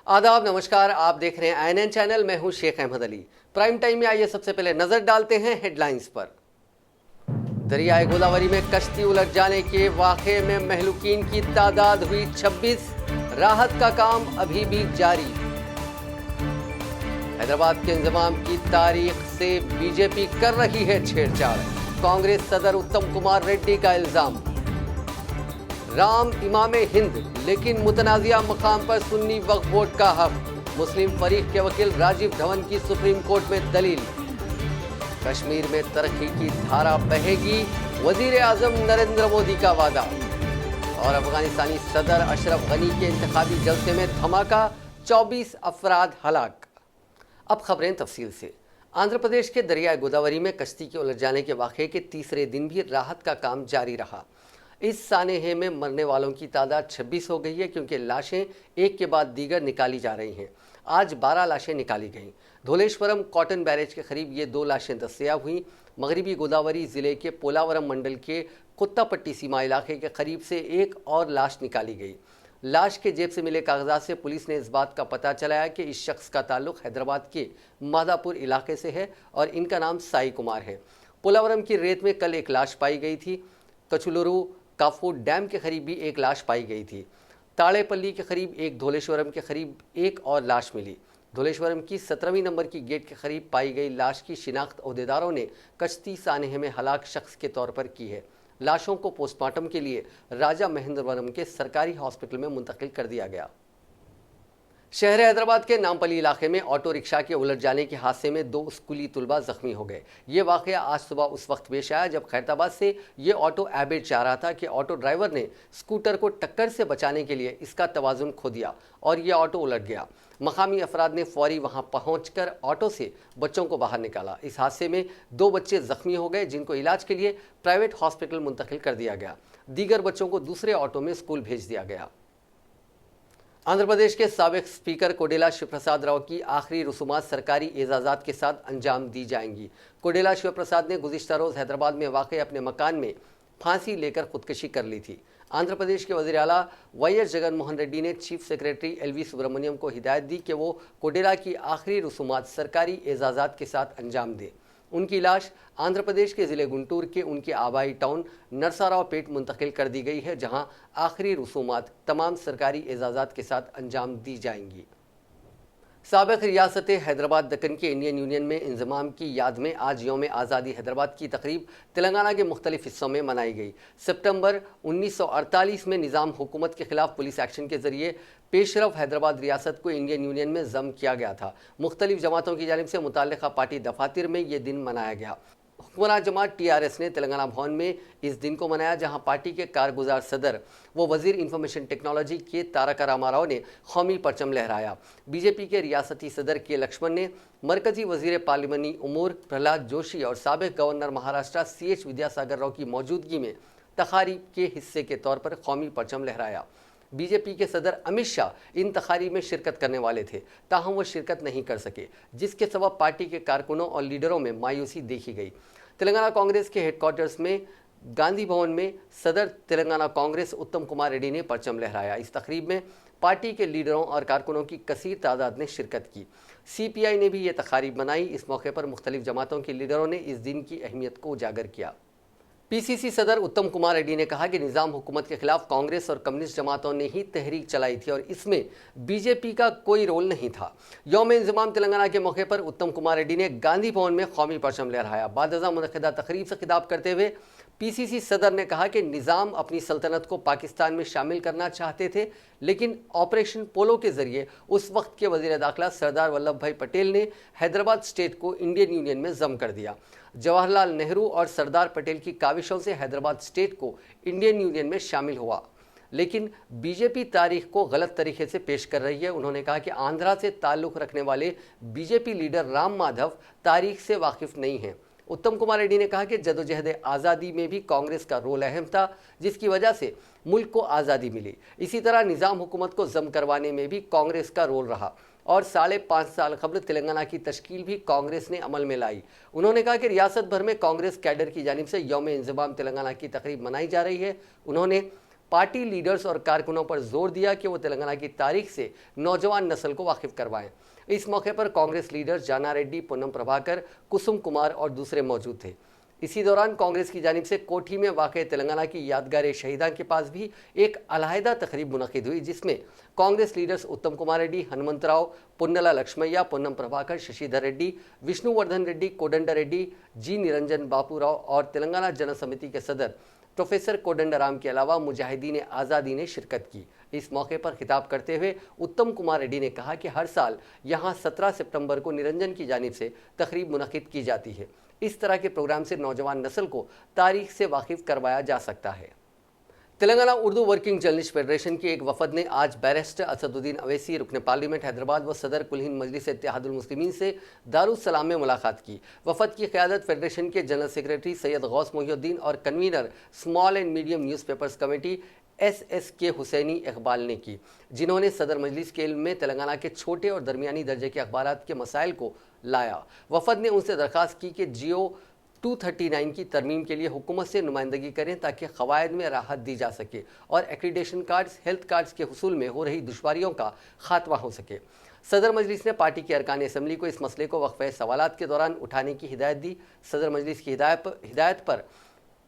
आदाब, नमस्कार। आप देख रहे हैं INN चैनल। मैं हूं शेख अहमद अली। प्राइम टाइम में आइए सबसे पहले नजर डालते हैं हेडलाइंस पर। दरियाए गोदावरी में कश्ती उलट जाने के वाक़े में महलूकीन की तादाद हुई 26। राहत का काम अभी भी जारी। हैदराबाद के इंतजाम की तारीख से बीजेपी कर रही है छेड़छाड़। कांग्रेस सदर उत्तम कुमार रेड्डी का इल्जाम। राम इमामे हिंद, लेकिन मुतनाज़िया मकाम पर सुन्नी वक्फ बोर्ड का हक। मुस्लिम फरीक के वकील राजीव धवन की सुप्रीम कोर्ट में दलील। कश्मीर में तरक्की की धारा बहेगी, वजीर आजम नरेंद्र मोदी का वादा। और अफगानिस्तानी सदर अशरफ गनी के इंतखाबी जलसे में धमाका, 24 अफराद हलाक। अब खबरें तफसील से। आंध्र प्रदेश के दरियाए गोदावरी में कश्ती के उलट जाने के वाक़े के तीसरे दिन भी राहत का काम जारी रहा। इस सानेहे में मरने वालों की तादाद 26 हो गई है, क्योंकि लाशें एक के बाद दीगर निकाली जा रही हैं। आज 12 लाशें निकाली गईं। धोलेश्वरम कॉटन बैरेज के करीब ये 2 लाशें दस्तयाब हुईं। मगरबी गोदावरी ज़िले के पोलावरम मंडल के कुत्तापट्टी सीमा इलाके के करीब से एक और लाश निकाली गई। लाश के जेब से मिले कागजात से पुलिस ने इस बात का पता चलाया कि इस शख्स का ताल्लुक हैदराबाद के मादापुर इलाके से है और इनका नाम साई कुमार है। पोलावरम की रेत में कल एक लाश पाई गई थी। कचुलुरु काफू डैम के करीब भी एक लाश पाई गई थी। ताड़ेपल्ली के करीब एक, धोलेश्वरम के करीब एक और लाश मिली। धोलेश्वरम की 17वीं नंबर की गेट के करीब पाई गई लाश की शिनाख्त ओहदेदारों ने कश्ती सानेहे में हलाक शख्स के तौर पर की है। लाशों को पोस्टमार्टम के लिए राजा महेंद्रवरम के सरकारी हॉस्पिटल में मुंतकिल कर दिया गया। शहर हैदराबाद के नामपल्ली इलाके में ऑटो रिक्शा के उलट जाने के हादसे में 2 स्कूली तुलबा जख्मी हो गए। ये वाक़या आज सुबह उस वक्त पेश आया जब खैरताबाद से ये ऑटो एबेट जा रहा था कि ऑटो ड्राइवर ने स्कूटर को टक्कर से बचाने के लिए इसका तवाज़ुन खो दिया और ये ऑटो उलट गया। मकामी अफराद ने फौरी वहां पहुंचकर ऑटो से बच्चों को बाहर निकाला। इस हादसे में 2 बच्चे जख्मी हो गए, जिनको इलाज के लिए प्राइवेट हॉस्पिटल मुंतकिल कर दिया गया। दीगर बच्चों को दूसरे ऑटो में स्कूल भेज दिया गया। आंध्र प्रदेश के साबिक स्पीकर कोडेला शिव प्रसाद राव की आखिरी रसूमात सरकारी एजाज़ात के साथ अंजाम दी जाएंगी। कोडेला शिव प्रसाद ने गुज़िश्ता रोज़ हैदराबाद में वाक़े अपने मकान में फांसी लेकर खुदकशी कर ली थी। आंध्र प्रदेश के वज़ीर आला YS जगन मोहन रेड्डी ने चीफ सेक्रेटरी LV सुब्रमण्यम को हिदायत दी कि वो कोडेला की आखिरी रसूमात सरकारी एजाज़ात के साथ अंजाम दे। उनकी लाश आंध्र प्रदेश के ज़िले गुंटूर के उनके आबाई टाउन नरसारावपेट मुंतकिल कर दी गई है, जहां आखिरी रसूमात तमाम सरकारी एजाज़ात के साथ अंजाम दी जाएंगी। साबिक़ रियासत हैदराबाद दक्कन के इंडियन यूनियन में इंज़माम की याद में आज यौम आज़ादी हैदराबाद की तकरीब तेलंगाना के मुख्तलिफ हिस्सों में मनाई गई। सितंबर 1948 में निज़ाम हुकूमत के खिलाफ पुलिस एक्शन के जरिए पेशरफ हैदराबाद रियासत को इंडियन यूनियन में ज़म किया गया था। मुख्तलिफ जमातों की जानिब से मुताल्लिक़ा पार्टी दफातर में ये दिन मनाया गया। हुक्मरान जमात TRS ने तेलंगाना भवन में इस दिन को मनाया, जहां पार्टी के कारगुजार सदर व वजीर इंफॉर्मेशन टेक्नोलॉजी के तारका रामाराव ने कौमी परचम लहराया। बीजेपी के रियासती सदर के लक्ष्मण ने मरकजी वजीर पार्लिमानी उमूर प्रहलाद जोशी और साबिक़ गवर्नर महाराष्ट्र CH विद्यासागर राव की मौजूदगी में तकारीब के हिस्से के तौर पर कौमी परचम लहराया। बीजेपी के सदर अमित शाह इन तकारीब में शिरकत करने वाले थे, ताहम वो शिरकत नहीं कर सके, जिसके सबब पार्टी के कारकुनों और लीडरों में मायूसी देखी गई। तेलंगाना कांग्रेस के हेडक्वार्टर्स में गांधी भवन में सदर तेलंगाना कांग्रेस उत्तम कुमार रेड्डी ने परचम लहराया। इस तकरीब में पार्टी के लीडरों और कारकुनों की कसीर तादाद ने शिरकत की। CPI ने भी ये तकारीब मनाई। इस मौके पर मुख्तलिफ जमातों के लीडरों ने इस दिन की अहमियत को उजागर किया। PCC सदर उत्तम कुमार रेड्डी ने कहा कि निज़ाम हुकूमत के खिलाफ कांग्रेस और कम्युनिस्ट जमातों ने ही तहरीक चलाई थी और इसमें बीजेपी का कोई रोल नहीं था। यौम इंज़माम तेलंगाना के मौके पर उत्तम कुमार रेड्डी ने गांधी भवन में कौमी परचम लहराया। बादज़ा मुनक़िदा तकरीब से खिताब करते हुए PCC सदर ने कहा कि निज़ाम अपनी सल्तनत को पाकिस्तान में शामिल करना चाहते थे, लेकिन ऑपरेशन पोलो के ज़रिए उस वक्त के वज़ीर दाखिला सरदार वल्लभ भाई पटेल ने हैदराबाद स्टेट को इंडियन यूनियन में ज़म कर दिया। जवाहरलाल नेहरू और सरदार पटेल की काविशों से हैदराबाद स्टेट को इंडियन यूनियन में शामिल हुआ, लेकिन बीजेपी तारीख को गलत तरीके से पेश कर रही है। उन्होंने कहा कि आंध्रा से ताल्लुक़ रखने वाले बीजेपी लीडर राम माधव तारीख से वाकिफ़ नहीं हैं। उत्तम कुमार रेड्डी ने कहा कि जदोजहद आज़ादी में भी कांग्रेस का रोल अहम था, जिसकी वजह से मुल्क को आज़ादी मिली। इसी तरह निज़ाम हुकूमत को ज़म करवाने में भी कांग्रेस का रोल रहा और 5.5 साल कबल तेलंगाना की तश्कील भी कांग्रेस ने अमल में लाई। उन्होंने कहा कि रियासत भर में कांग्रेस कैडर की जानिब से यौम इंज़माम तेलंगाना की तकरीब मनाई जा रही है। उन्होंने पार्टी लीडर्स और कारकुनों पर जोर दिया कि वो तेलंगाना की तारीख से नौजवान नस्ल को वाकिफ करवाएं। इस मौके पर कांग्रेस लीडर्स जाना रेड्डी, पूनम प्रभाकर, कुसुम कुमार और दूसरे मौजूद थे। इसी दौरान कांग्रेस की जानिब से कोठी में वाक़ तेलंगाना की यादगार शहीदा के पास भी एक अलहदा तकरीब मुनक़िद हुई, जिसमें कांग्रेस लीडर्स उत्तम कुमार रेड्डी, हनुमंतराव, पुन्नला लक्ष्मయ్య, पूनम प्रभाकर, शशिधर रेड्डी, विष्णुवर्धन रेड्डी, कोडंडा रेड्डी, जी निरंजन बापूराव और तेलंगाना जन समिति के सदर प्रोफेसर कोदंडराम के अलावा मुजाहिदीन आज़ादी ने शिरकत की। इस मौके पर खिताब करते हुए उत्तम कुमार रेड्डी ने कहा कि हर साल यहां 17 सितंबर को निरंजन की जानिब से तकरीब मुनक़िद की जाती है। इस तरह के प्रोग्राम से नौजवान नस्ल को तारीख से वाकिफ करवाया जा सकता है। Telangana Urdu working journalist federation की एक वफद ने आज बैरिस्टर असदुद्दीन अवैसी, रुकन पार्लियामेंट हैदराबाद व सदर कुल हिंद मजलिस इत्तेहादुल मुस्लिमीन से दारुस्सलाम में मुलाकात की। वफद की क़यादत फेडरेशन के जनरल सेक्रेटरी सैयद गौस मोहिउद्दीन और convener small and medium newspapers committee SSK Hussaini Iqbal ने की, जिन्होंने सदर मजलिस के इल्म में तेलंगाना के छोटे और दरमियानी दर्जे के अखबारात के मसाइल को लाया। वफद ने उनसे दरख्वास्त की कि जियो 239 की तरमीम के लिए हुकूमत से नुमाइंदगी करें ताकि क़वायद में राहत दी जा सके और एक्रीडेशन कार्ड्स, हेल्थ कार्ड्स के हुसूल में हो रही दुश्वारियों का खात्मा हो सके। सदर मजलिस ने पार्टी के अरकान असम्बली को इस मसले को वक्फ़े सवालात के दौरान उठाने की हिदायत दी। सदर मजलिस की हिदायत पर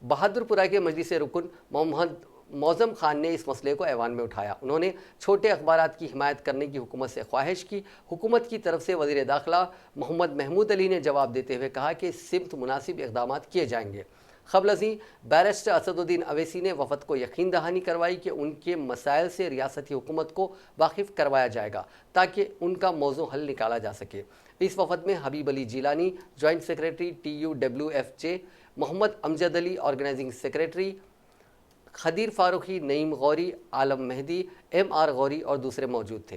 बहादुरपुरा के मजलिस रुकन मोहम्मद मौज़म खान ने इस मसले को ऐवान में उठाया। उन्होंने छोटे अखबारात की हिमायत करने की हुकूमत से ख्वाहिश की। हुकूमत की तरफ से वज़ीर दाखिला मोहम्मद महमूद अली ने जवाब देते हुए कहा कि इस सिमत मुनासिब इक़दाम किए जाएंगे। क़ब्ल बैरिस्टर असदुद्दीन अवैसी ने वफ़द को यकीन दहानी करवाई कि उनके मसाइल से रियासती हुकूमत को वाकिफ़ करवाया जाएगा ताकि उनका मौजू हल निकाला जा सके। इस वफ़द में हबीब Ali Jilani, joint secretary TUWFJ, Mohammad Amjad Ali, organising secretary Khadir Farooqui, Naeem Gauri, आलम मेहदी, MR गौरी और दूसरे मौजूद थे।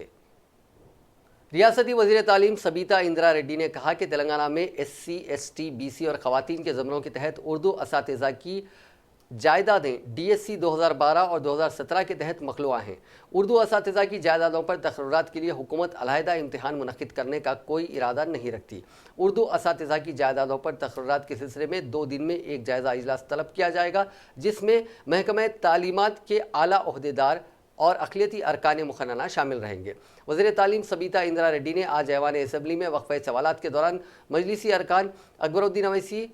रियासती वज़ीर तालीम सबीता इंदिरा रेड्डी ने कहा कि तेलंगाना में SC, ST, BC और ख़वातीन के ज़मरों के तहत उर्दू असातिज़ा की जायदादें DSC 2012 और 2017 के तहत मखलूआ हैं। उर्दू असातिज़ा की जायदादों पर तक़र्रुरात के लिए हुकूमत अलहदा इम्तिहान मुनक़िद करने का कोई इरादा नहीं रखती। उर्दू असातिज़ा की जायदादों पर तक़र्रुरात के सिलसिले में 2 दिन में एक जायज़ा इजलास तलब किया जाएगा, जिसमें महकमा तालीमात के आला ओहदेदार और अक़लियती अरकान मुखन्ना शामिल रहेंगे। वज़ीर तालीम सबीता इंदिरा रेड्डी ने आज ऐवान असम्बली में वक्फ़े सवालात के दौरान मजलिसी अरकान अकबरुद्दीन अवैसी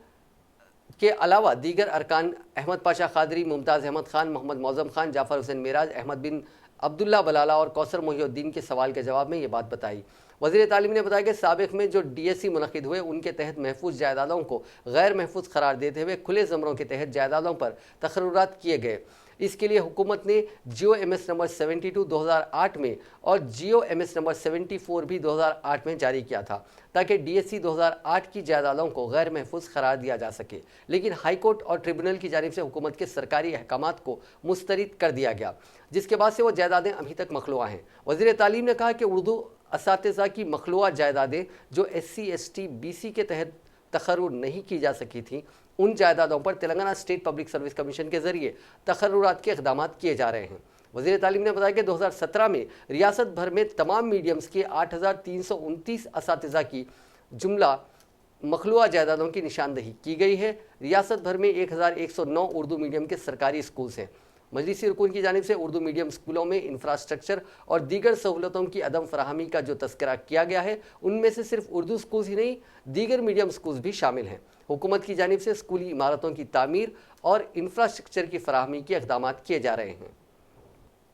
के अलावा दीगर अरकान अहमद पाशा क़ादरी, मुमताज़ अहमद ख़ान, मोहम्मद मौज़म ख़ान, जाफ़र हुसैन मेराज, अहमद बिन अब्दुल्ला बलाला और कौसर मोहिउद्दीन के सवाल के जवाब में ये बात बताई। वज़ीर तालीम ने बताया कि साबिक़ में जो DSC मुनक़िद हुए उनके तहत महफूज जायदादों को गैर महफूज करार देते हुए खुले ज़मरों के तहत जायदादों पर तक़र्रुरात किए गए। इसके लिए हुकूमत ने जियो MS नंबर 72 2008 में और जियो MS नंबर 74 भी 2008 में जारी किया था ताकि DSC 2008 की जायदादों को गैर महफूज करार दिया जा सके, लेकिन हाई कोर्ट और ट्रिब्यूनल की जानिब से हुकूमत के सरकारी अहकामात को मुस्तरद कर दिया गया, जिसके बाद से वो जायदादें अभी तक मखलूआ हैं। वज़ीर तालीम ने कहा कि उर्दू असातिज़ा की मखलूआ जायदादें जो SC, ST, BC के तहत तक़र्रुर नहीं की जा सकी थी, उन जायदादों पर Telangana state public service commission के ज़रिए तक़र्रुरात के इक़दाम किए जा रहे हैं। वज़ीर तालीम ने बताया कि 2017 में रियासत भर में तमाम मीडियम्स के 8329 असातिज़ा की जुमला मखलूआ जायदादों की निशानदही की गई है। रियासत भर में 1109 उर्दू मीडियम के सरकारी स्कूल्स हैं। मजलिसी रुकून की जानिब से उर्दू मीडियम स्कूलों में इंफ्रास्ट्रक्चर और दीगर सहूलतों की अदम फराहमी का जो तस्करा किया गया है, उनमें से सिर्फ उर्दू स्कूल्स ही नहीं, दीगर मीडियम स्कूल्स भी शामिल हैं। हुकूमत की जानिब से स्कूली इमारतों की तामीर और इंफ्रास्ट्रक्चर की फराहमी के इक़दाम किए जा रहे हैं।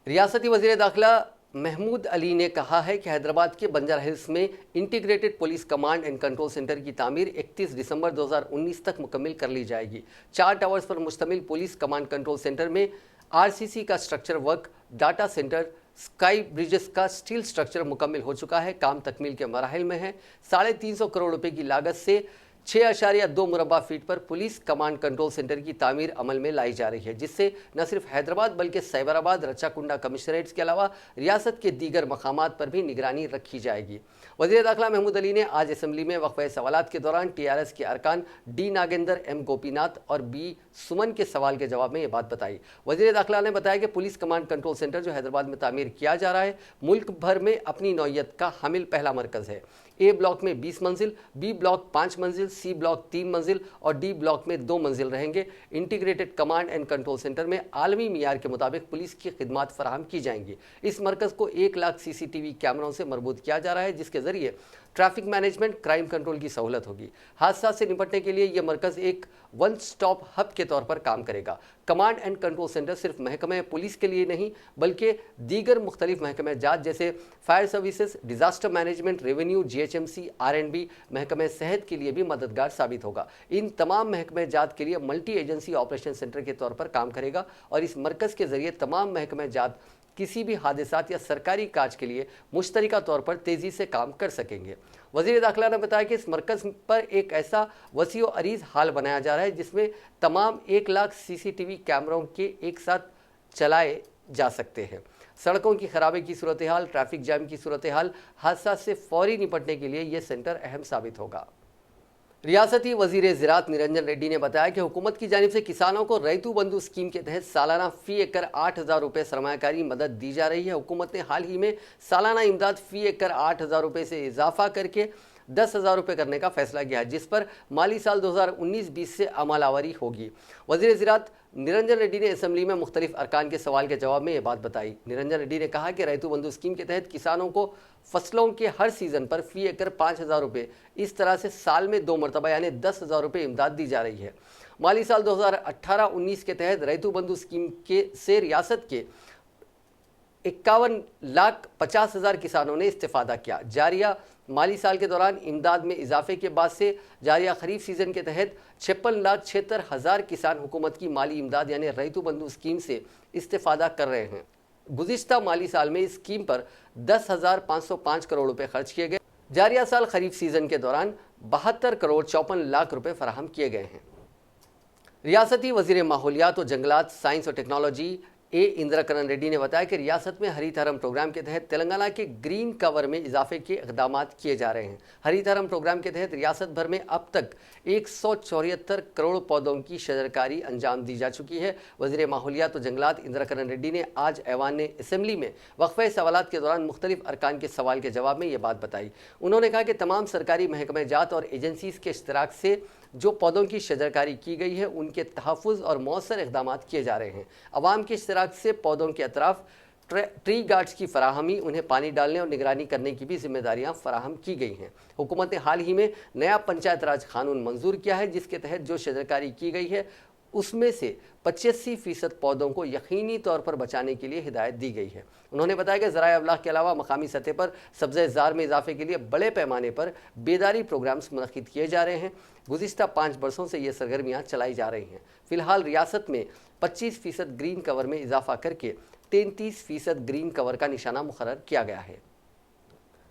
रियासती वज़ीर दाखिला महमूद अली ने कहा है कि हैदराबाद के बंजारा हिल्स में integrated police command and control centre की तामीर 31 दिसंबर 2019 तक मुकम्मल कर ली जाएगी। 4 टावर्स पर मुश्तमिल पुलिस कमांड कंट्रोल सेंटर में RCC का structure work, data centre, sky bridges का स्टील स्ट्रक्चर मुकम्मल हो चुका है, काम तकमील के मराहिल में है। 350 करोड़ रुपए की लागत से 6.2 मुरबा फीट पर पुलिस कमांड कंट्रोल सेंटर की तामीर अमल में लाई जा रही है, जिससे न सिर्फ हैदराबाद बल्कि साइबराबाद, रच्चाकुंडा कमिश्नरेट्स के अलावा रियासत के दीगर मकामात पर भी निगरानी रखी जाएगी। वज़ीर दाखिला महमूद अली ने आज असम्बली में वक्फ़े सवालात के दौरान TRS के अरकान D नागेंद्र, M गोपीनाथ और B सुमन के सवाल के जवाब में ये बात बताई। वज़ीर दाखिला ने बताया कि पुलिस कमांड कंट्रोल सेंटर जो हैदराबाद में तामीर किया जा रहा है, मुल्क भर में अपनी नौयत का हामिल पहला मरकज़ है। ए ब्लॉक में 20 मंजिल, बी ब्लॉक 5 मंजिल, सी ब्लॉक 3 मंजिल और डी ब्लॉक में 2 मंजिल रहेंगे। Integrated command and control centre में आलमी मियार के मुताबिक पुलिस की खिदमत फराहम की जाएंगी। इस मरकज़ को 1 लाख CCTV कैमरों से मरबूत किया जा रहा है, जिसके जरिए ट्रैफिक मैनेजमेंट, क्राइम कंट्रोल की सहूलत होगी। हादसा से निपटने के लिए यह मरकज़ एक वन स्टॉप हब के तौर पर काम करेगा। कमांड एंड कंट्रोल सेंटर सिर्फ महकमे पुलिस के लिए नहीं बल्कि दीगर मुख्तलिफ महकमे जात जैसे fire services, disaster management, revenue, GHMC, R&B, महकमे सेहत के लिए भी मददगार साबित होगा। इन तमाम महकमे जात के लिए मल्टी एजेंसी ऑपरेशन सेंटर के तौर पर काम करेगा और इस मरकज़ के जरिए तमाम महकमे जात किसी भी हादसात या सरकारी काज के लिए मुश्तरका तौर पर तेज़ी से काम कर सकेंगे। वज़ीर दाखिला ने बताया कि इस मरकज़ पर एक ऐसा वसी व अरीज़ हाल बनाया जा रहा है जिसमें तमाम 1 लाख CCTV कैमरों के एक साथ चलाए जा सकते हैं। सड़कों की खराबी की सूरत हाल, ट्रैफिक जैम की सूरत हाल, हादसा से फौरी निपटने के लिए यह सेंटर अहम साबित होगा। रियासती वजीर ज़राअत निरंजन रेड्डी ने बताया कि हुकूमत की जानिब से किसानों को रैतू बंधु स्कीम के तहत सालाना फ़ी एकड़ 8,000 रुपये सरमायाकारी मदद दी जा रही है। हुकूमत ने हाल ही में सालाना इमदाद फ़ी एकड़ 8,000 रुपये से इजाफा करके 10,000 रुपये करने का फैसला किया है, जिस पर माली साल 2019-20 से अमल आवरी होगी। वज़ीर ज़राअत निरंजन रेड्डी ने असम्बली में मुख्तलिफ अरकान के सवाल के जवाब में ये बात बताई। निरंजन रेड्डी ने कहा कि रैतू बंधु स्कीम के तहत किसानों को फसलों के हर सीज़न पर फ़ी एकड़ 5,000 रुपये इस तरह से साल में 2 मरतबा यानी 10,000 रुपये इमदाद दी जा रही है। माली साल 2018-19 के तहत रैतू बंधु स्कीम से रियासत के 51,50,000 किसानों ने इस्तेफादा किया। जारिया माली साल के दौरान इमदाद में इजाफे के बाद से जारिया खरीफ सीजन के तहत 56,76,000 किसान हुकूमत की माली इमदाद यानी रैतू बंधु स्कीम से इस्तेफादा कर रहे हैं। गुज़िश्ता माली साल में इस स्कीम पर 10,505 करोड़ रुपए खर्च किए गए। जारिया साल खरीफ सीजन के दौरान 72 करोड़ 54 लाख रुपए फराहम किए गए हैं। रियासती वज़ीर माहौलियात व जंगलात, साइंस और टेक्नोलॉजी इंदिरा करण रेड्डी ने बताया कि रियासत में हरित हरम प्रोग्राम के तहत तेलंगाना के ग्रीन कवर में इजाफे के इक़दाम किए जा रहे हैं। हरित हरम प्रोग्राम के तहत रियासत भर में अब तक 174 करोड़ पौधों की शजरकारी अंजाम दी जा चुकी है। वज़ीर माहौलियात व जंगलात इंदिरा करण रेड्डी ने आज ऐवान असम्बली में वक्फ़े सवालात के दौरान मुख्तलिफ अरकान के सवाल के जवाब में ये बात बताई। उन्होंने कहा कि तमाम सरकारी महकमे जात और एजेंसीज़ के इश्तराक से जो पौधों की शजरकारी की गई है उनके तहफ़्फ़ुज़ और मौसर इक़दामात किए जा रहे हैं। अवाम के इश्तराक से पौधों के अतराफ़ ट्री गार्ड्स की फराहमी, उन्हें पानी डालने और निगरानी करने की भी जिम्मेदारियां फराहम की गई हैं। हुकूमत ने हाल ही में नया पंचायत राज कानून मंजूर किया है, जिसके तहत जो शजरकारी की गई है उसमें से 85% पौधों को यकीनी तौर पर बचाने के लिए हिदायत दी गई है। उन्होंने बताया कि ज़राए अबलाग के अलावा मकामी सतह पर सब्ज़े ज़ार में इजाफे के लिए बड़े पैमाने पर बेदारी प्रोग्राम्स मुनक़िद किए जा रहे हैं। गुज़िश्ता 5 बरसों से ये सरगर्मियाँ चलाई जा रही हैं। फ़िलहाल रियासत में 25% ग्रीन कवर में इजाफा करके 33% ग्रीन कवर का निशाना मुकर्रर किया गया है।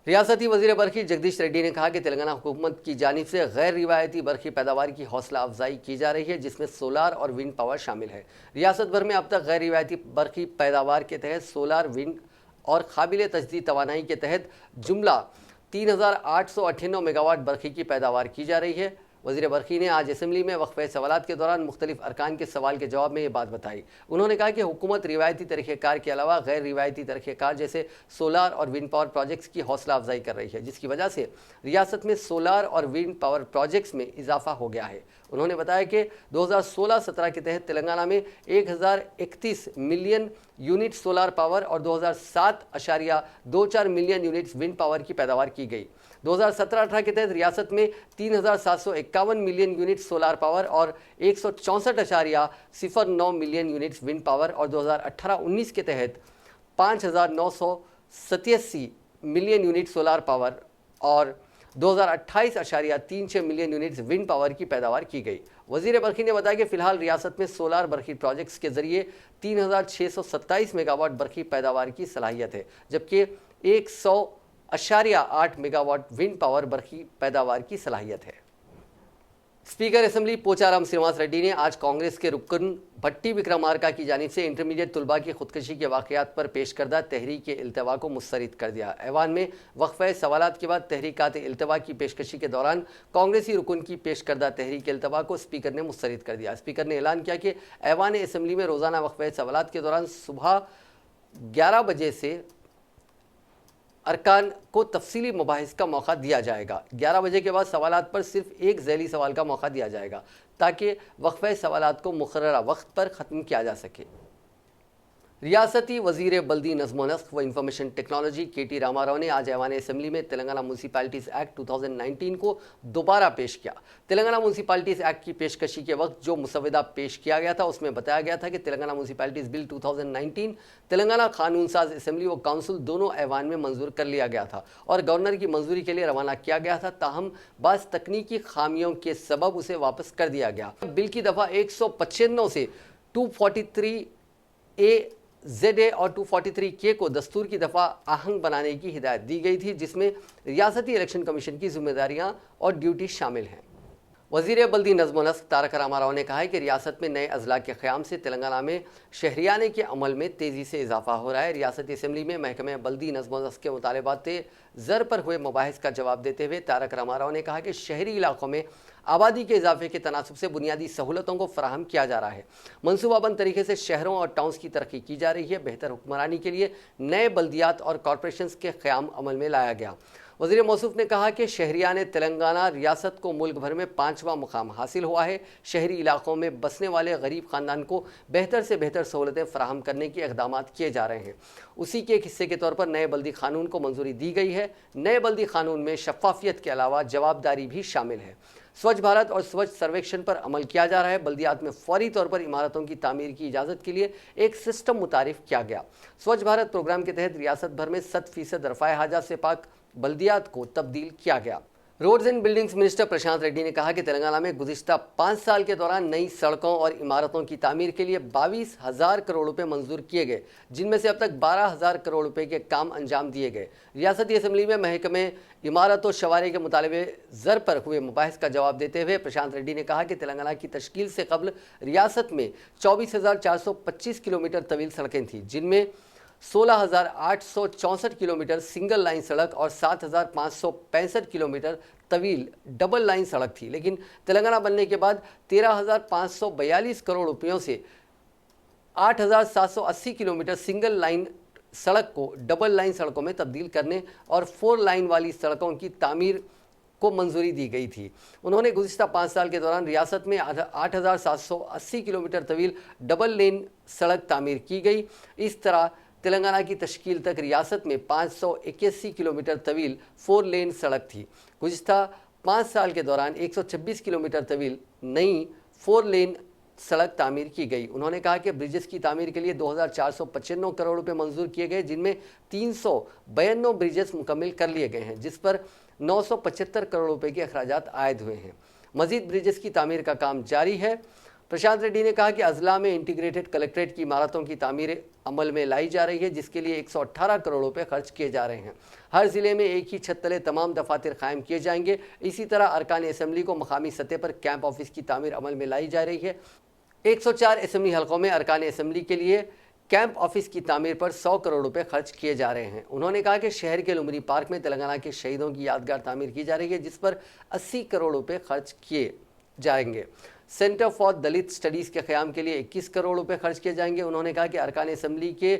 रियासती वज़ीर बरखी जगदीश रेड्डी ने कहा कि तेलंगाना हुकूमत की जानिब से गैर रिवायती बरखी पैदावार की हौसला अफजाई की जा रही है, जिसमें सोलार और विंड पावर शामिल है। रियासत भर में अब तक गैर रिवायती बरखी पैदावार के तहत सोलार, विंड और काबिल तजदीद तवानाई के तहत जुमला 3,898 मेगावाट बरखी की पैदावार की जा रही है। वज़ीर बरखी ने आज असम्बली में वक्फ़े सवालात के दौरान मुख्तलिफ अरकान के सवाल के जवाब में ये बात बताई। उन्होंने कहा कि हुकूमत रिवायती तरीक़ेकार के अलावा गैर रिवायती तरीक़ेकार जैसे सोलार और विंड पावर प्रोजेक्ट्स की हौसला अफजाई कर रही है, जिसकी वजह से रियासत में सोलार और विंड पावर प्रोजेक्ट्स में इजाफा हो गया है। उन्होंने बताया कि 2016-17 के तहत तेलंगाना में 1031 मिलियन यूनिट सोलार पावर और 2007.24 मिलियन यूनिट्स विंड पावर की पैदावार की गई। 2017-18 के तहत रियासत में 3,751 मिलियन यूनिट सोलार पावर और 164.09 मिलियन यूनिट्स विंड पावर और 2018-19 के तहत 5,987 मिलियन यूनिट सोलार पावर और 2028.36 मिलियन यूनिट्स विंड पावर की पैदावार की गई। वज़ीर बरखी ने बताया कि फ़िलहाल रियासत में सोलार बरखी प्रोजेक्ट्स के ज़रिए 3,627 मेगावाट बरखी पैदावार की सलाहियत है, जबकि 100.8 मेगावाट विंड पावर बरखी पैदावार की सलाहियत है। स्पीकर असम्बली पोचाराम श्रीनिवास रेड्डी ने आज कांग्रेस के रुकन भट्टी विक्रमार्का की जानिब से इंटरमीडिएट तुलबा की खुदकशी के वाक़यात पर पेश करदा तहरीक इल्तवा को मुस्तरद कर दिया। ऐवान में वक्फ़े सवालात के बाद तहरीकात इल्तवा की पेशकशी के दौरान कांग्रेसी रुकन की पेश करदा तहरीक इल्तवा को स्पीकर ने मुस्तरद कर दिया। स्पीकर ने ऐलान किया कि ऐवान असम्बली में रोज़ाना वक्फ़े सवालात के दौरान सुबह 11 बजे से अरकान को तफसीली मुबाहिस का मौका दिया जाएगा। 11 बजे के बाद सवालात पर सिर्फ एक ज़ैली सवाल का मौका दिया जाएगा ताकि वक्फे सवालात को मुकर्ररा वक्त पर ख़त्म किया जा सके। रियासती वज़ीर बल्दी नज़्म व नस्ख व इंफॉर्मेशन टेक्नोलॉजी KT रामाराव ने आज ऐवान असम्बली में तेलंगाना म्यूनसिपैलिटीज़ एक्ट 2019 को दोबारा पेश किया। तेलंगाना म्यूनसिपैलिटीज़ एक्ट की पेशकशी के वक्त जो मुसवदा पेश किया गया था उसमें बताया गया था कि तेलंगाना म्यूनसिपैलिटीज़ बिल 2019 तेलंगाना कानून साज असम्बली व काउंसिल दोनों ऐवान में मंजूर कर लिया गया था और गवर्नर की मंजूरी के लिए रवाना किया गया था, ताहम बाज़ तकनीकी खामियों के सबब उसे वापस कर दिया गया। बिल की दफ़ा 195 से 243A ZA और 243K को दस्तूर की दफ़ा आहंग बनाने की हिदायत दी गई थी, जिसमें रियासती इलेक्शन कमीशन की जिम्मेदारियां और ड्यूटी शामिल हैं। वज़ीर बल्दी नज़्म व नस्ख तारक रामाराव ने कहा है कि रियासत में नए अजला के क़याम से तेलंगाना में शहरियाने के अमल में तेज़ी से इजाफा हो रहा है। रियासती असम्बली में महकमे बल्दी नज़्म व नस्ख के मुतालबात ज़र पर हुए मुबाहिस का जवाब देते हुए तारक रामाराव ने कहा कि शहरी इलाकों में आबादी के इजाफे के तनासब से बुनियादी सहूलतों को फराहम किया जा रहा है। मनसूबाबंद तरीके से शहरों और टाउन्स की तरक्की की जा रही है। बेहतर हुक्मरानी के लिए नए बल्दियात और कॉरपोरेशन के क़याम अमल में लाया गया। वज़ीर मौसूफ ने कहा कि शहरियाने तेलंगाना रियासत को मुल्क भर में 5वां मुकाम हासिल हुआ है। शहरी इलाकों में बसने वाले गरीब ख़ानदान को बेहतर से बेहतर सहूलतें फराहम करने के इक़दामात किए जा रहे हैं। उसी के एक हिस्से के तौर पर नए बल्दी कानून को मंजूरी दी गई है। नए बल्दी कानून में शफाफियत के अलावा जवाबदारी भी शामिल है। स्वच्छ भारत और स्वच्छ सर्वेक्षण पर अमल किया जा रहा है। बल्दियात में फौरी तौर पर इमारतों की तामीर की इजाज़त के लिए एक सिस्टम मुतारिफ किया गया। स्वच्छ भारत प्रोग्राम के तहत रियासत भर में 100% रफ़ाए हाजा से पाक बल्दियात को तब्दील किया गया। रोड्स एंड बिल्डिंग्स मिनिस्टर प्रशांत रेड्डी ने कहा कि तेलंगाना में गुज़िश्ता 5 साल के दौरान नई सड़कों और इमारतों की तामीर के लिए 22,000 करोड़ रुपए मंजूर किए गए, जिनमें से अब तक 12,000 करोड़ रुपए के काम अंजाम दिए गए। रियासती असम्बली में महकमे इमारत और शवारे के मुतालबे ज़र पर हुए मुबाहिस का जवाब देते हुए प्रशांत रेड्डी ने कहा कि तेलंगाना की तश्कील से कबल रियासत में 24,425 किलोमीटर तवील सड़कें थीं, जिनमें 16,864 किलोमीटर सिंगल लाइन सड़क और 7,565 किलोमीटर तवील डबल लाइन सड़क थी। लेकिन तेलंगाना बनने के बाद 13,542 करोड़ रुपयों से 8,780 किलोमीटर सिंगल लाइन सड़क को डबल लाइन सड़कों में तब्दील करने और 4 लाइन वाली सड़कों की तामीर को मंजूरी दी गई थी। उन्होंने गुज़िश्ता 5 साल के दौरान रियासत में 8,780 किलोमीटर तवील डबल लेन सड़क तामीर की गई। इस तरह तेलंगाना की तश्कील तक रियासत में 581 किलोमीटर तवील 4 लेन सड़क थी। गुज़िश्ता 5 साल के दौरान 126 किलोमीटर तवील नई 4 लेन सड़क तामीर की गई। उन्होंने कहा कि ब्रिजेस की तामीर के लिए 2,495 करोड़ रुपए मंजूर किए गए, जिनमें 392 ब्रिजेस मुकम्मल कर लिए गए हैं, जिस पर 975 करोड़ रुपए के अखराजात आयद हुए हैं। मजीद ब्रिजेस की तामीर का काम जारी है। प्रशांत रेड्डी ने कहा कि अजला में इंटीग्रेटेड कलेक्ट्रेट की इमारतों की तामीर अमल में लाई जा रही है, जिसके लिए 118 करोड़ रुपए खर्च किए जा रहे हैं। हर ज़िले में एक ही छत तले तमाम दफातर कायम किए जाएंगे। इसी तरह अरकान असम्बली को मकामी सतह पर कैंप ऑफिस की तामीर अमल में लाई जा रही है। 104 असम्बली हलकों में अरकान असम्बली के लिए कैंप ऑफिस की तामीर पर 100 करोड़ रुपए खर्च किए जा रहे हैं। उन्होंने कहा कि शहर के लुम्बिनी पार्क में तेलंगाना के शहीदों की यादगार तामीर की जा रही है, जिस पर 80 करोड़ रुपए खर्च किए जाएंगे। सेंटर फॉर दलित स्टडीज़ के क़याम के लिए 21 करोड़ रुपए खर्च किए जाएंगे। उन्होंने कहा कि अरकान असम्बली के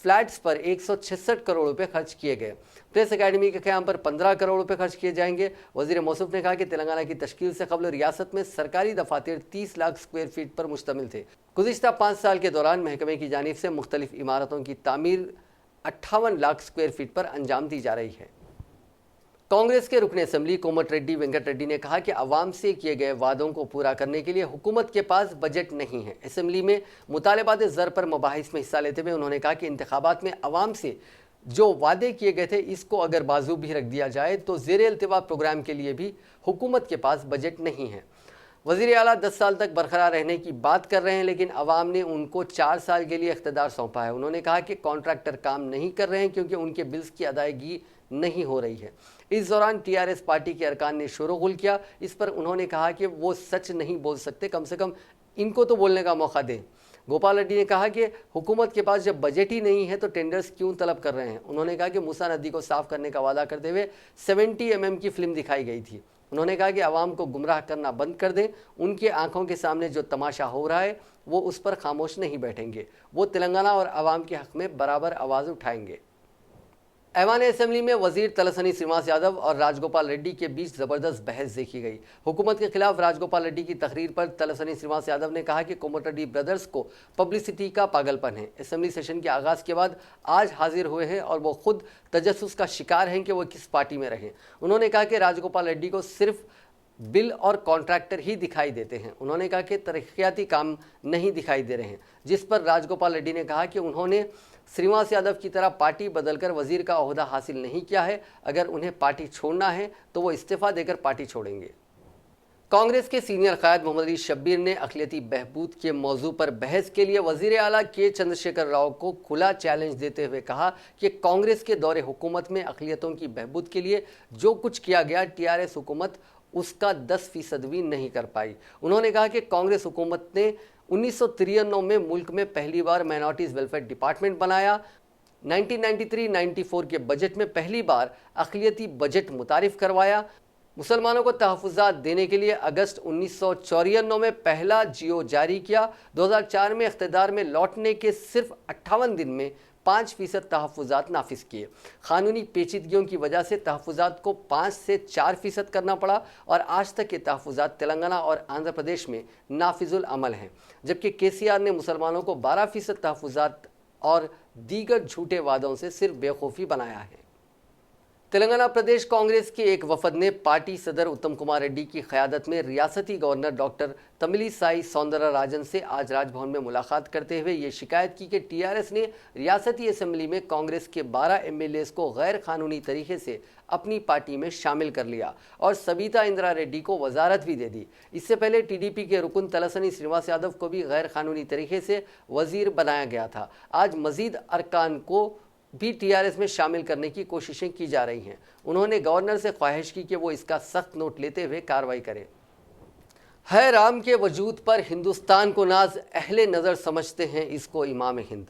फ्लैट्स पर 166 करोड़ रुपए खर्च किए गए। प्रेस अकेडमी के क़याम पर 15 करोड़ रुपए खर्च किए जाएंगे। वज़ीर मौसूफ ने कहा कि तेलंगाना की तश्कील से कबल रियासत में सरकारी दफातर 30 लाख स्क्वायर फीट पर मुश्तमिल थे। गुज़िश्ता 5 साल के दौरान महकमे की जानिब से मुख्तलिफ इमारतों की तामीर 58 लाख स्क्वायर फीट पर अंजाम दी जा रही है। कांग्रेस के रुकन असम्बली कोमट रेड्डी वेंकट रेड्डी ने कहा कि अवाम से किए गए वादों को पूरा करने के लिए हुकूमत के पास बजट नहीं है। असम्बली में मुतालबात ज़र पर मुबाहिस में हिस्सा लेते हुए उन्होंने कहा कि इंतखाबात में अवाम से जो वादे किए गए थे, इसको अगर बाजू भी रख दिया जाए तो ज़ेर इल्तिवा प्रोग्राम के लिए भी हुकूमत के पास बजट नहीं है। वज़ीर आला 10 साल तक बरकरार रहने की बात कर रहे हैं, लेकिन अवाम ने उनको 4 साल के लिए इख्तियार सौंपा है। उन्होंने कहा कि कॉन्ट्रैक्टर काम नहीं कर रहे हैं क्योंकि उनके बिल्स की अदायगी नहीं हो रही है। इस दौरान टीआरएस पार्टी के अरकान ने शोरगुल किया। इस पर उन्होंने कहा कि वो सच नहीं बोल सकते, कम से कम इनको तो बोलने का मौका दें। गोपाल रेड्डी ने कहा कि हुकूमत के पास जब बजट ही नहीं है तो टेंडर्स क्यों तलब कर रहे हैं। उन्होंने कहा कि मूसा नदी को साफ करने का वादा करते हुए 70 mm की फिल्म दिखाई गई थी। उन्होंने कहा कि आवाम को गुमराह करना बंद कर दें। उनके आंखों के सामने जो तमाशा हो रहा है वो उस पर खामोश नहीं बैठेंगे। वो तेलंगाना और आवाम के हक़ में बराबर आवाज़ उठाएंगे। ऐवान असेंबली में वजीर तलसानी श्रीनिवास यादव और राजगोपाल रेड्डी के बीच जबरदस्त बहस देखी गई। हुकूमत के खिलाफ राजगोपाल रेड्डी की तकरीर पर तलसानी श्रीनिवास यादव ने कहा कि कोमटरेड्डी ब्रदर्स को पब्लिसिटी का पागलपन है। असेंबली सेशन के आगाज के बाद आज हाजिर हुए हैं और वो खुद तजस्सुस का शिकार हैं कि वो किस पार्टी में रहे। उन्होंने कहा कि राजगोपाल रेड्डी को सिर्फ बिल और कॉन्ट्रैक्टर ही दिखाई देते हैं। उन्होंने कहा कि तरक्याती काम नहीं दिखाई दे रहे हैं, जिस पर राजगोपाल रेड्डी ने कहा कि उन्होंने श्रीनिवास यादव की तरह पार्टी बदलकर वजीर का ओहदा हासिल नहीं किया है। अगर उन्हें पार्टी छोड़ना है तो वो इस्तीफा देकर पार्टी छोड़ेंगे। कांग्रेस के सीनियर कायद मोहम्मद अली शब्बीर ने अक़लियती बहबूद के मौजू पर बहस के लिए वजीर आला के चंद्रशेखर राव को खुला चैलेंज देते हुए कहा कि कांग्रेस के दौरे हुकूमत में अक़लियतों की बहबूद के लिए जो कुछ किया गया, टीआरएस हुकूमत उसका 10% भी नहीं कर पाई। उन्होंने कहा कि कांग्रेस हुकूमत ने 1993 में मुल्क में पहली बार माइनॉरिटीज़ वेलफेयर डिपार्टमेंट बनाया। 1993-94 के बजट में पहली बार अक़लियती बजट मुतारिफ करवाया। मुसलमानों को तहफ़्फ़ुज़ात देने के लिए अगस्त 1994 में पहला जियो जारी किया। 2004 में इक़्तिदार में लौटने के सिर्फ 58 दिन में 5% तहफ़्फ़ुज़ात नाफिज किए। क़ानूनी पेचीदगियों की वजह से तहफ़्फ़ुज़ात को 5 से 4% करना पड़ा और आज तक के तहफ़्फ़ुज़ात तेलंगाना और आंध्र प्रदेश में नाफिजुल अमल हैं, जबकि केसीआर ने मुसलमानों को 12% तहफ़्फ़ुज़ात और दीगर झूठे वादों से सिर्फ बेवकूफ़ी बनाया है। तेलंगाना प्रदेश कांग्रेस के एक वफद ने पार्टी सदर उत्तम कुमार रेड्डी की क़यादत में रियासती गवर्नर डॉक्टर तमिलिसाई सौंदरराजन से आज राजभवन में मुलाकात करते हुए ये शिकायत की कि टीआरएस ने रियासती असेंबली में कांग्रेस के 12 एमएलएस को गैर कानूनी तरीके से अपनी पार्टी में शामिल कर लिया और सबिता इंदिरा रेड्डी को वजारत भी दे दी। इससे पहले टीडीपी के रुकन तलसानी श्रीनिवास यादव को भी गैर कानूनी तरीके से वजीर बनाया गया था। आज मजीद अरकान को भी टीआरएस में शामिल करने की कोशिशें की जा रही हैं। उन्होंने गवर्नर से ख्वाहिश की कि वो इसका सख्त नोट लेते हुए कार्रवाई करें। है राम के वजूद पर हिंदुस्तान को नाज, अहले नज़र समझते हैं इसको इमाम हिंद।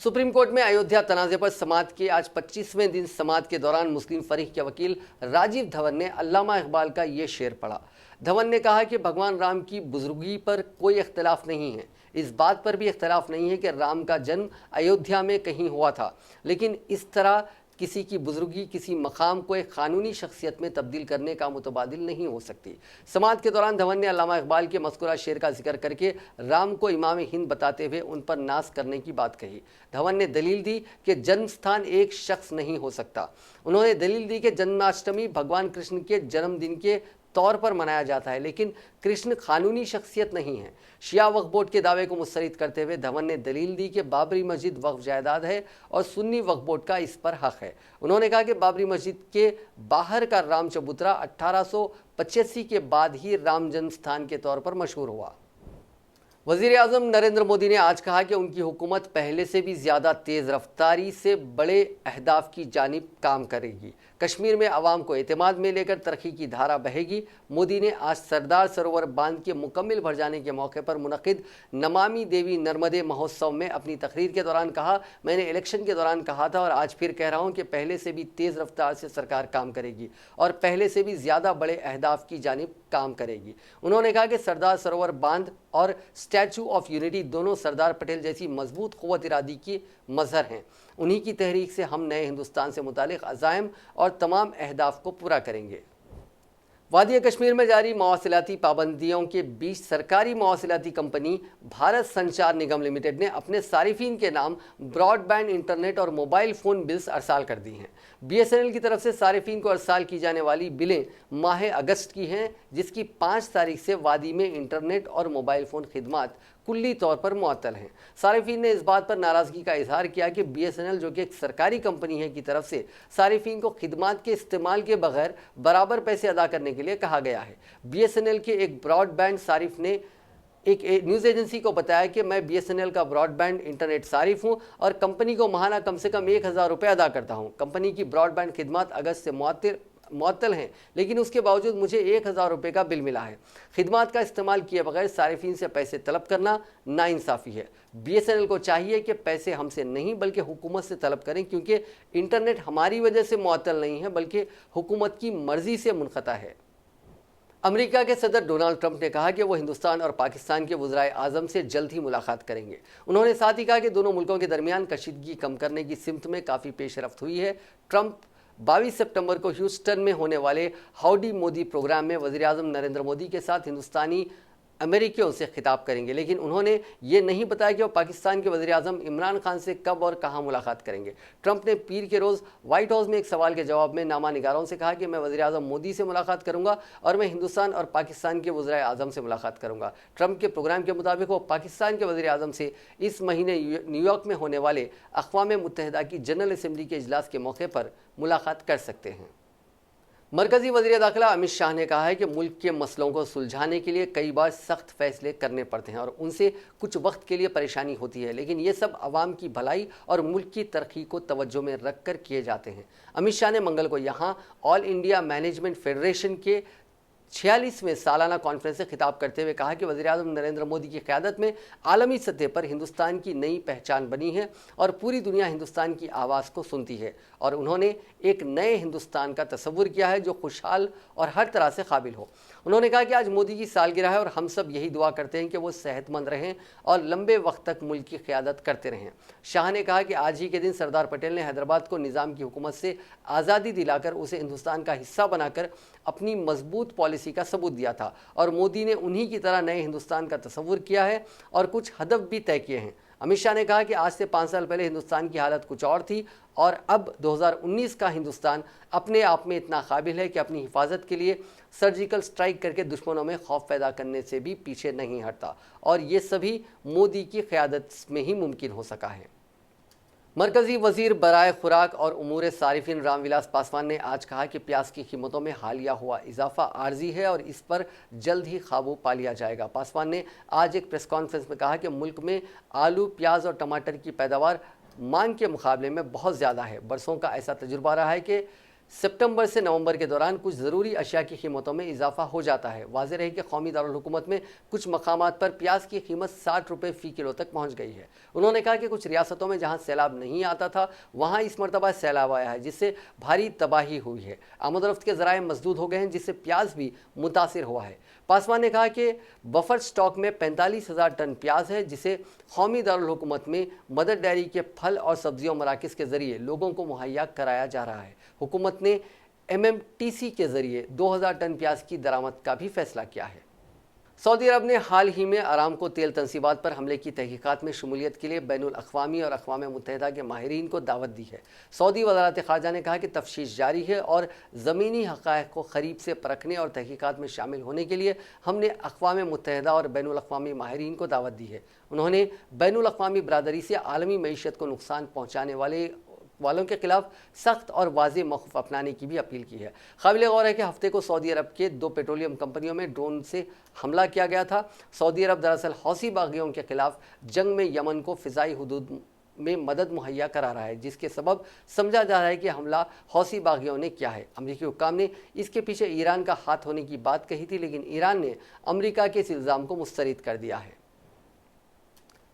सुप्रीम कोर्ट में अयोध्या तनाज़े पर समाअत के आज 25वें दिन समाअत के दौरान मुस्लिम फरीक के वकील राजीव धवन ने अल्लामा इकबाल का ये शेर पढ़ा। धवन ने कहा कि भगवान राम की बुजुर्गी पर कोई इख्तलाफ नहीं है। इस बात पर भी इख्तलाफ नहीं है कि राम का जन्म अयोध्या में कहीं हुआ था, लेकिन इस तरह किसी की बुजुर्गी किसी मकाम को एक कानूनी शख्सियत में तब्दील करने का मुतबादिल नहीं हो सकती। समाअत के दौरान धवन ने अल्लामा इकबाल के मज़कूरा शेर का जिक्र करके राम को इमाम हिंद बताते हुए उन पर नाज करने की बात कही। धवन ने दलील दी कि जन्म स्थान एक शख्स नहीं हो सकता। उन्होंने दलील दी कि जन्माष्टमी भगवान कृष्ण के जन्मदिन के तौर पर मनाया जाता है, लेकिन कृष्ण कानूनी शख्सियत नहीं है। शिया वक्फ बोर्ड के दावे को मुस्तरद करते हुए धवन ने दलील दी कि बाबरी मस्जिद वक्फ जायदाद है और सुन्नी वक्फ बोर्ड का इस पर हक है। उन्होंने कहा कि बाबरी मस्जिद के बाहर का राम चबूतरा 1885 के बाद ही राम जन्म स्थान के तौर पर मशहूर हुआ। वज़ीर आज़म नरेंद्र मोदी ने आज कहा कि उनकी हुकूमत पहले से भी ज़्यादा तेज़ रफ्तारी से बड़े अहदाफ की जानिब काम करेगी। कश्मीर में आवाम को एतमाद में लेकर तरक्की की धारा बहेगी। मोदी ने आज सरदार सरोवर बांध के मुकम्मल भर जाने के मौके पर मुनक़िद नमामि देवी नर्मदे महोत्सव में अपनी तकरीर के दौरान कहा, मैंने इलेक्शन के दौरान कहा था और आज फिर कह रहा हूँ कि पहले से भी तेज़ रफ्तार से सरकार काम करेगी और पहले से भी ज़्यादा बड़े अहदाफ की जानिब काम करेगी। उन्होंने कहा कि सरदार सरोवर बांध और स्टैचू ऑफ यूनिटी दोनों सरदार पटेल जैसी मजबूत क़ुव्वत इरादी की मज़हर हैं। उन्हीं की तहरीक से हम नए हिंदुस्तान से मुतालिक अज़ाइम और तमाम अहदाफ को पूरा करेंगे। वादी कश्मीर में जारी मवासिलाती पाबंदियों के बीच सरकारी मवासिलाती कंपनी भारत संचार निगम लिमिटेड ने अपने सारिफीन के नाम ब्रॉडबैंड इंटरनेट और मोबाइल फ़ोन बिल्स अरसाल कर दी हैं। बीएसएनएल की तरफ से सारिफीन को अरसाल की जाने वाली बिलें माह अगस्त की हैं, जिसकी 5 तारीख से वादी में इंटरनेट और मोबाइल फ़ोन खिदमात कुल्ली तौर पर मुअत्तल हैं। सारिफीन ने इस बात पर नाराज़गी का इजहार किया कि बीएसएनएल, जो कि एक सरकारी कंपनी है, की तरफ से सारिफीन को खिदमात के इस्तेमाल के बगैर बराबर पैसे अदा करने के लिए कहा गया है। बीएसएनएल के एक ब्रॉडबैंड सारिफ ने एक न्यूज़ एजेंसी को बताया कि मैं बीएसएनएल का ब्रॉडबैंड इंटरनेट सारिफ हूं और कंपनी को माहाना कम से कम 1000 रुपये अदा करता हूं। कंपनी की ब्रॉडबैंड खिदमत अगस्त से मुअत्तल हैं, लेकिन उसके बावजूद मुझे 1000 रुपये का बिल मिला है। खिदमत का इस्तेमाल किए बगैर सारिफीन से पैसे तलब करना नाइंसाफ़ी है। बीएसएनएल को चाहिए कि पैसे हमसे नहीं बल्कि हुकूमत से तलब करें, क्योंकि इंटरनेट हमारी वजह से मुअत्तल नहीं है बल्कि हुकूमत की मर्ज़ी से मुनक़ता है। अमेरिका के सदर डोनाल्ड ट्रंप ने कहा कि वो हिंदुस्तान और पाकिस्तान के वज़ीर आज़म से जल्द ही मुलाकात करेंगे। उन्होंने साथ ही कहा कि दोनों मुल्कों के दरमियान कशीदगी कम करने की सिमत में काफ़ी पेशरफ्त हुई है। ट्रंप 22 सितंबर को ह्यूस्टन में होने वाले हाउडी मोदी प्रोग्राम में वज़ीर आज़म नरेंद्र मोदी के साथ हिंदुस्तानी अमेरिकियों से खिताब करेंगे, लेकिन उन्होंने ये नहीं बताया कि वो पाकिस्तान के वज़ीर आज़म इमरान खान से कब और कहां मुलाकात करेंगे। ट्रंप ने पीर के रोज़ व्हाइट हाउस में एक सवाल के जवाब में नामा निगारों से कहा कि मैं वज़ीर आज़म मोदी से मुलाकात करूंगा और मैं हिंदुस्तान और पाकिस्तान के वज़ीर आज़म से मुलाकात करूंगा। ट्रंप के प्रोग्राम के मुताबिक वो पाकिस्तान के वज़ीर आज़म से इस महीने न्यूयॉर्क में होने वाले अक़वाम मुत्तहिदा की जनरल असम्बली के इजलास के मौके पर मुलाकात कर सकते हैं। मरकजी वज़ीर दाखिला अमित शाह ने कहा है कि मुल्क के मसलों को सुलझाने के लिए कई बार सख्त फैसले करने पड़ते हैं और उनसे कुछ वक्त के लिए परेशानी होती है, लेकिन ये सब आवाम की भलाई और मुल्क की तरक्की को तवज्जो में रख कर किए जाते हैं। अमित शाह ने मंगल को यहाँ ऑल इंडिया मैनेजमेंट फेडरेशन के 46वें सालाना कॉन्फ्रेंस से खिताब करते हुए कहा कि वज़ीर आज़म नरेंद्र मोदी की क़यादत में आलमी सतह पर हिंदुस्तान की नई पहचान बनी है और पूरी दुनिया हिंदुस्तान की आवाज़ को सुनती है और उन्होंने एक नए हिंदुस्तान का तस्वुर किया है जो खुशहाल और हर तरह से काबिल हो। उन्होंने कहा कि आज मोदी की सालगिरह है और हम सब यही दुआ करते हैं कि वो सेहतमंद रहें और लंबे वक्त तक मुल्क की क़यादत करते रहें। शाह ने कहा कि आज ही के दिन सरदार पटेल ने हैदराबाद को निज़ाम की हुकूमत से आज़ादी दिलाकर उसे हिंदुस्तान का हिस्सा बनाकर अपनी मजबूत पॉलिसी का सबूत दिया था और मोदी ने उन्हीं की तरह नए हिंदुस्तान का तस्वुर किया है और कुछ हदफ भी तय किए हैं। अमित शाह ने कहा कि आज से 5 साल पहले हिंदुस्तान की हालत कुछ और थी और अब 2019 का हिंदुस्तान अपने आप में इतना काबिल है कि अपनी हिफाजत के लिए सर्जिकल स्ट्राइक करके दुश्मनों में खौफ पैदा करने से भी पीछे नहीं हटता और ये सभी मोदी की क़यादत में ही मुमकिन हो सका है। मरकजी वज़ीर बराए खुराक और उमूर सारिफिन रामविलास पासवान ने आज कहा कि प्याज की कीमतों में हालिया हुआ इजाफा आर्जी है और इस पर जल्द ही काबू पा लिया जाएगा। पासवान ने आज एक प्रेस कॉन्फ्रेंस में कहा कि मुल्क में आलू, प्याज और टमाटर की पैदावार मांग के मुकाबले में बहुत ज़्यादा है। बरसों का ऐसा तजुर्बा रहा है कि सितंबर से नवंबर के दौरान कुछ ज़रूरी अशिया की कीमतों में इजाफा हो जाता है। वाज़ेह है कि कौमी दारुल हुकूमत में कुछ मकामात पर प्याज की कीमत 60 रुपये फ़ी किलो तक पहुँच गई है। उन्होंने कहा कि कुछ रियासतों में जहाँ सैलाब नहीं आता था वहाँ इस मरतबा सैलाब आया है जिससे भारी तबाही हुई है। आमद-ओ-रफ्त के ज़राए मसदूद हो गए हैं जिससे प्याज भी मुतासिर हुआ है। पासवान ने कहा कि बफर स्टॉक में 45,000 टन प्याज है जिसे कौमी दारुल हुकूमत में मदर डेयरी के फल और सब्जियों मराकज़ के ज़रिए लोगों को मुहैया कराया जा रहा है। हुकूमत ने MMTC के ज़रिए 2000 टन प्याज की दरामद का भी फैसला किया है। सऊदी अरब ने हाल ही में अरामको तेल तंसीबात पर हमले की तहकीकात में शमूलियत के लिए बैनुल अक़वामी और अक़वाम मुत्तहिदा के माहिरीन को दावत दी है। सऊदी वज़ारत ख़ारजा ने कहा कि तफ्तीश जारी है और ज़मीनी हक़ाइक़ को क़रीब से परखने और तहकीकात में शामिल होने के लिए हमने अक़वाम मुत्तहिदा और बैनुल अक़वामी माहिरीन को दावत दी है। उन्होंने बैनुल अक़वामी बरादरी से आलमी मईशत को नुकसान पहुँचाने वालों के खिलाफ सख्त और वाज़ेह मौक़िफ़ अपनाने की भी अपील की है। काबिल गौर है कि हफ्ते को सऊदी अरब के 2 पेट्रोलियम कंपनियों में ड्रोन से हमला किया गया था। सऊदी अरब दरअसल हौसी बागियों के खिलाफ जंग में यमन को फ़िज़ाई हुदूद में मदद मुहैया करा रहा है, जिसके सबब समझा जा रहा है कि हमला हौसी बागियों ने किया है। अमरीकी हुक्काम ने इसके पीछे ईरान का हाथ होने की बात कही थी, लेकिन ईरान ने अमरीका के इस इल्ज़ाम को मुस्तरद कर दिया है।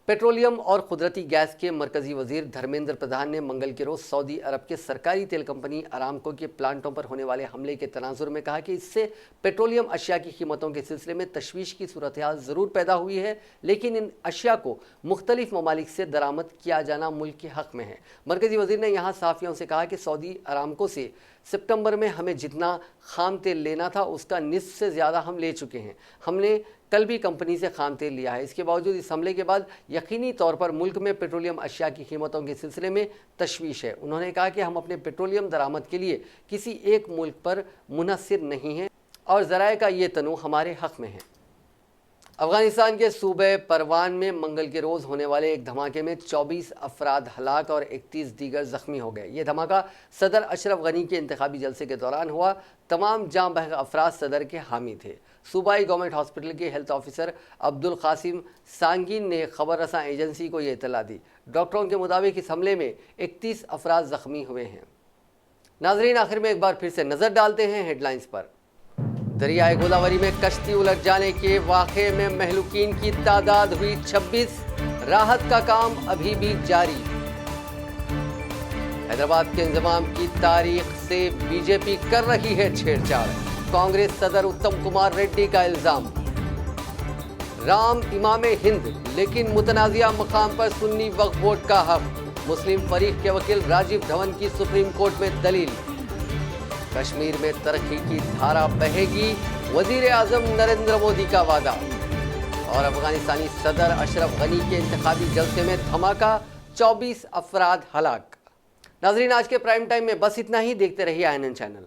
पेट्रोलियम और कुदरती गैस के मरकजी वज़ीर धर्मेंद्र प्रधान ने मंगल के रोज़ सऊदी अरब के सरकारी तेल कंपनी अरामको के प्लांटों पर होने वाले हमले के तनाजुर में कहा कि इससे पेट्रोलियम अशिया की कीमतों के सिलसिले में तशवीश की सूरत हाल ज़रूर पैदा हुई है, लेकिन इन अशिया को मुख्तलिफ ममालिक से दरामद किया जाना मुल्क के हक़ में है। मरकजी वज़ीर ने यहाँ सहाफ़ियों से कहा कि सऊदी अरामको से सितंबर में हमें जितना खाम तेल लेना था उसका निस्फ से ज़्यादा हम ले चुके हैं। हमने कल भी कंपनी से खाम तेल लिया है। इसके बावजूद इस हमले के बाद यकीनी तौर पर मुल्क में पेट्रोलियम अशिया की कीमतों के सिलसिले में तशवीश है। उन्होंने कहा कि हम अपने पेट्रोलियम दरामद के लिए किसी एक मुल्क पर मुनहसिर नहीं हैं और ज़राए का ये तनु हमारे हक़ में है। अफ़गानिस्तान के सूबे परवान में मंगल के रोज़ होने वाले एक धमाके में 24 अफराद हलाक और 31 दीगर ज़ख्मी हो गए। ये धमाका सदर अशरफ गनी के इंतखाबी जलसे के दौरान हुआ। तमाम जाँ बहक अफराद सदर के हामी थे। सूबाई गवर्नमेंट हॉस्पिटल के हेल्थ ऑफिसर अब्दुल कासिम सांगीन ने खबर रसां एजेंसी को ये इत्तला दी। डॉक्टरों के मुताबिक इस हमले में 31 अफराद ज़ख्मी हुए हैं। नाज़रीन, आखिर में एक बार फिर से नज़र डालते हैं हेडलाइंस पर। दरियाए गोदावरी में कश्ती उलट जाने के वाक़े में महलूकीन की तादाद हुई 26। राहत का काम अभी भी जारी। हैदराबाद के इंज़माम की तारीख से बीजेपी कर रही है छेड़छाड़। कांग्रेस सदर उत्तम कुमार रेड्डी का इल्जाम। राम इमाम हिंद लेकिन मुतनाज़िया मकाम पर सुन्नी वक्फ बोर्ड का हक। मुस्लिम फरीक के वकील राजीव धवन की सुप्रीम कोर्ट में दलील। कश्मीर में तरक्की की धारा बहेगी, वजीर आजम नरेंद्र मोदी का वादा। और अफगानिस्तानी सदर अशरफ गनी के इंतखाबी जलसे में धमाका, 24 अफराद हलाक। नाजरीन, आज के प्राइम टाइम में बस इतना ही। देखते रहिए INN चैनल।